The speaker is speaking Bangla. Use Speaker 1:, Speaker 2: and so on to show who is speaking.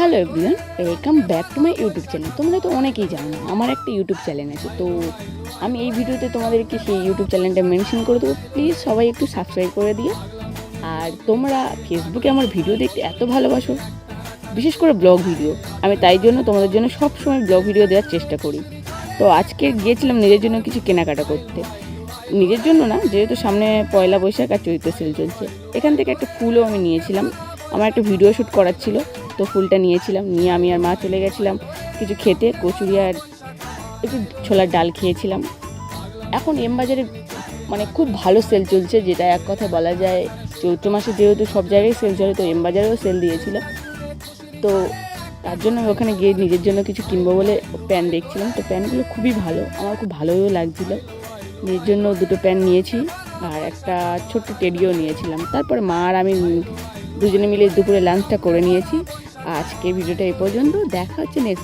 Speaker 1: Hello everyone, welcome back to my YouTube channel. তোমরা তো অনেকেই জানো আমার একটা ইউটিউব চ্যানেল আছে। তো আমি এই ভিডিওতে তোমাদেরকে সেই ইউটিউব চ্যানেলটা মেনশন করে দেবো। প্লিজ সবাই একটু সাবস্ক্রাইব করে দিও। আর তোমরা ফেসবুকে আমার ভিডিও দেখতে এত ভালোবাসো, বিশেষ করে ব্লগ ভিডিও, আমি তাই জন্য তোমাদের জন্য সবসময় ব্লগ ভিডিও দেওয়ার চেষ্টা করি। তো আজকে গিয়েছিলাম নিজের জন্য কিছু কেনাকাটা করতে। নিজের জন্য না, যেহেতু সামনে পয়লা বৈশাখ আর চৈত্র সেল চলছে, এখান থেকে একটা ফুলও আমি নিয়েছিলাম। আমার একটা ভিডিও শ্যুট করার ছিল, তো ফুলটা নিয়েছিলাম। নিয়ে আমি আর মা চলে গেছিলাম কিছু খেতে। কচুরি আর একটু ছোলার ডাল খেয়েছিলাম। এখন এম বাজারে মানে খুব ভালো সেল চলছে, যেটা এক কথায় বলা যায়। চৈত্র মাসে যেহেতু সব জায়গায় সেল চলে, তো এম বাজারেও সেল দিয়েছিল। তো তার জন্য আমি ওখানে গিয়ে নিজের জন্য কিছু কিনবো বলে প্যান্ট দেখছিলাম। তো প্যান্টগুলো খুবই ভালো, আমার খুব ভালোও লাগছিলো। নিজের জন্য দুটো প্যান্ট নিয়েছি আর একটা ছোট্ট টেডিও নিয়েছিলাম। তারপরে মা আর আমি দুজনে মিলে দুপুরে লাঞ্চটা করে নিয়েছি। আজকে ভিডিওটা এই পর্যন্ত, দেখা হচ্ছে নেক্সট।